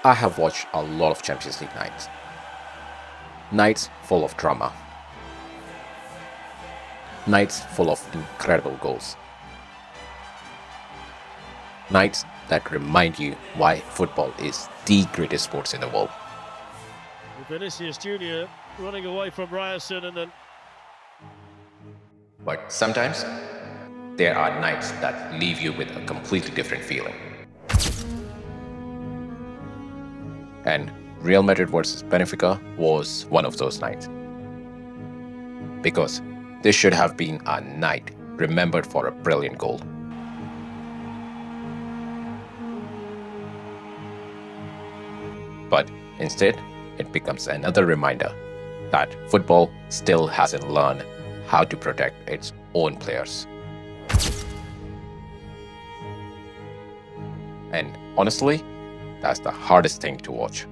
I have watched a lot of Champions League nights. Nights full of drama. Nights full of incredible goals. Nights that remind you why football is the greatest sport in the world. Vinicius Jr. running away from Ryerson and then... But sometimes, there are nights that leave you with a completely different feeling. And Real Madrid versus Benfica was one of those nights. Because this should have been a night remembered for a brilliant goal. But instead, it becomes another reminder that football still hasn't learned how to protect its own players. And honestly, that's the hardest thing to watch.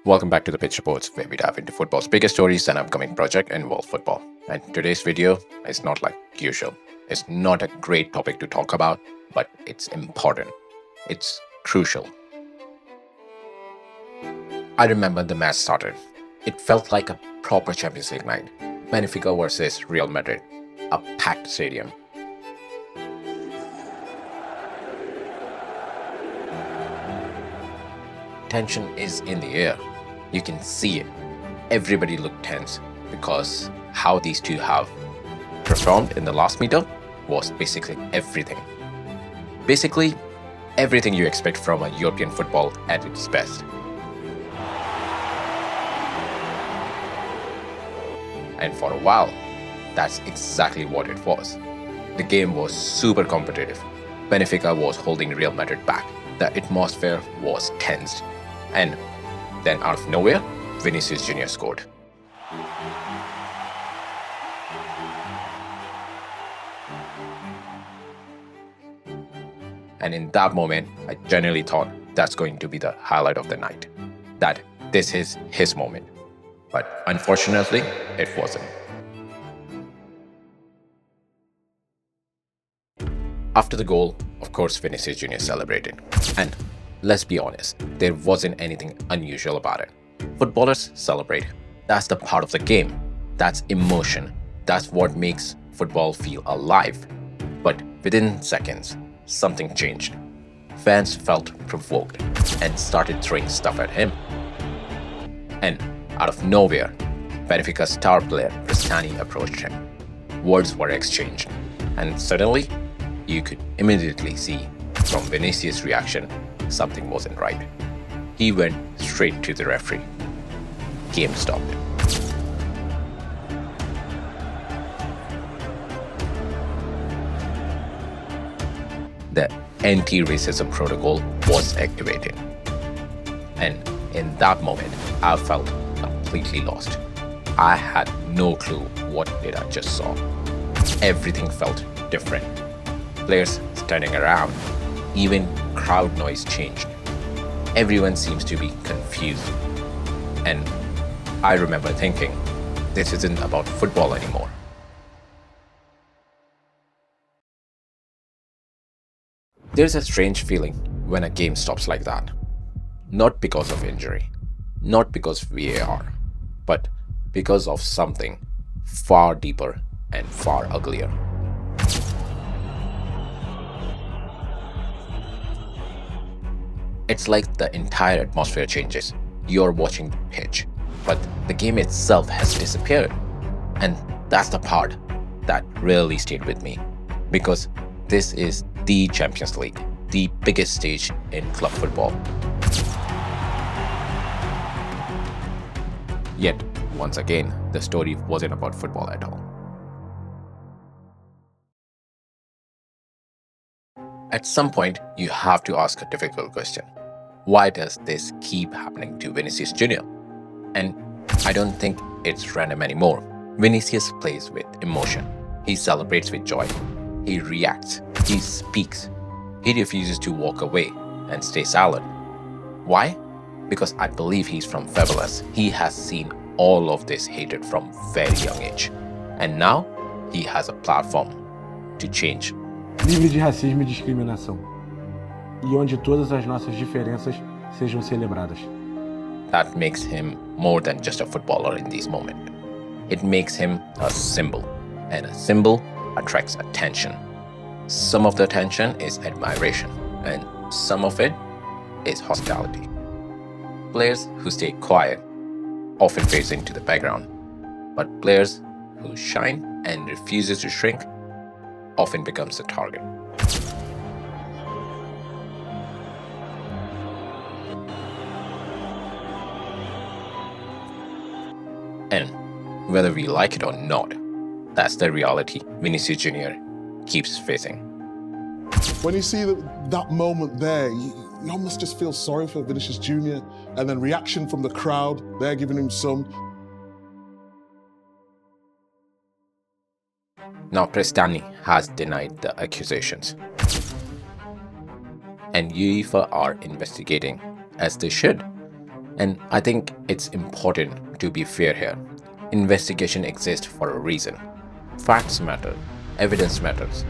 Welcome back to the Pitch Reports, where we dive into football's biggest stories and upcoming project in world football. And today's video is not like usual. It's not a great topic to talk about, but it's important. It's crucial. I remember the match started. It felt like a proper Champions League night. Benfica versus Real Madrid, a packed stadium. Tension is in the air. You can see it. Everybody looked tense because how these two have performed in the last meter was basically everything. Basically, everything you expect from a European football at its best. And for a while, that's exactly what it was. The game was super competitive. Benfica was holding Real Madrid back. The atmosphere was tensed. And then out of nowhere, Vinicius Jr scored. And in that moment, I genuinely thought that's going to be the highlight of the night. That this is his moment. But unfortunately, it wasn't. After the goal, of course, Vinicius Jr celebrated. And let's be honest, there wasn't anything unusual about it. Footballers celebrate. That's the part of the game. That's emotion. That's what makes football feel alive. But within seconds, something changed. Fans felt provoked and started throwing stuff at him. And out of nowhere, Benfica's star player Prestianni approached him. Words were exchanged, and suddenly, you could immediately see from Vinicius' reaction something wasn't right. He went straight to the referee. Game stopped. The anti-racism protocol was activated. And in that moment, I felt completely lost. I had no clue what did I just saw. Everything felt different. Players standing around, even crowd noise changed. Everyone seems to be confused. And I remember thinking, this isn't about football anymore. There's a strange feeling when a game stops like that. Not because of injury, not because of VAR, but because of something far deeper and far uglier. It's like the entire atmosphere changes. You're watching the pitch, but the game itself has disappeared. And that's the part that really stayed with me. Because this is the Champions League, the biggest stage in club football. Yet, once again, the story wasn't about football at all. At some point, you have to ask a difficult question. Why does this keep happening to Vinicius Jr? And I don't think it's random anymore. Vinicius plays with emotion. He celebrates with joy. He reacts. He speaks. He refuses to walk away and stay silent. Why? Because I believe he's from favelas. He has seen all of this hatred from very young age. And now he has a platform to change livre de racismo e discriminação, e onde todas as nossas diferenças sejam celebradas. That makes him more than just a footballer in this moment. It makes him a symbol, and a symbol attracts attention. Some of the attention is admiration, and some of it is hostility. Players who stay quiet often fades into the background, but players who shine and refuses to shrink often becomes the target. And whether we like it or not, that's the reality Vinicius Jr. keeps facing. When you see that moment there, you almost just feel sorry for Vinicius Jr. And then reaction from the crowd, they're giving him some. Now Prestianni has denied the accusations, and UEFA are investigating, as they should. And I think it's important to be fair here. Investigation exists for a reason. Facts matter, evidence matters.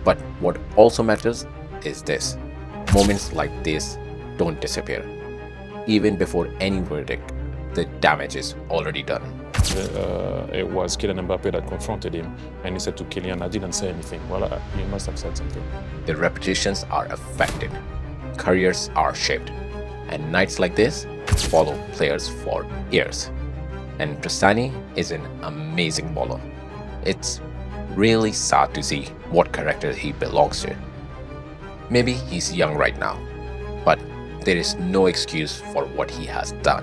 But what also matters is this: moments like this don't disappear. Even before any verdict, the damage is already done. It was Kylian Mbappe that confronted him, and he said to Kylian, "I didn't say anything." Well, you must have said something. The reputations are affected, careers are shaped, and nights like this follow players for years. And Prestianni is an amazing bowler. It's really sad to see what character he belongs to. Maybe he's young right now, but there is no excuse for what he has done.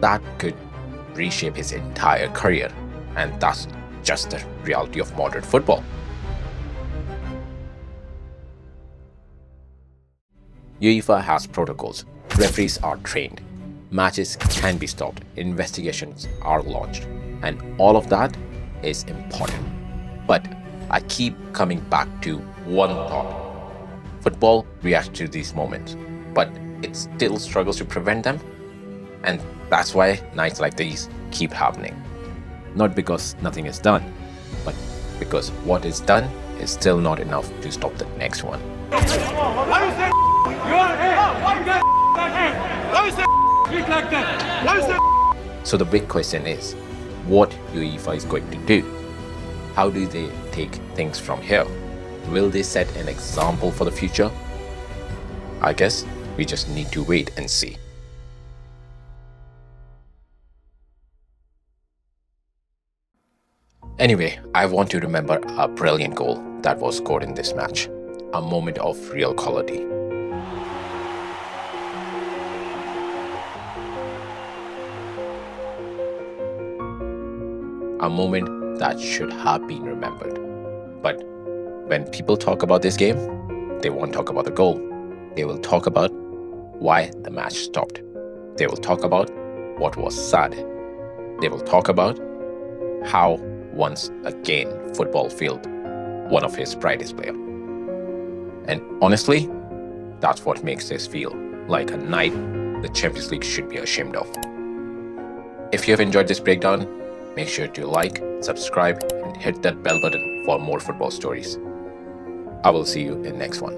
That could reshape his entire career, and that's just the reality of modern football. UEFA has protocols, referees are trained, matches can be stopped, investigations are launched, and all of that is important. But I keep coming back to one thought. Football reacts to these moments, but it still struggles to prevent them. And that's why nights like these keep happening. Not because nothing is done, but because what is done is still not enough to stop the next one. So the big question is, what UEFA is going to do? How do they take things from here? Will they set an example for the future? I guess we just need to wait and see. Anyway, I want to remember a brilliant goal that was scored in this match. A moment of real quality. A moment that should have been remembered. But when people talk about this game, they won't talk about the goal. They will talk about why the match stopped. They will talk about what was sad. They will talk about how once again football failed one of his brightest players. And honestly, that's what makes this feel like a night the Champions League should be ashamed of. If you have enjoyed this breakdown, make sure to like, subscribe, and hit that bell button for more football stories. I will see you in next one.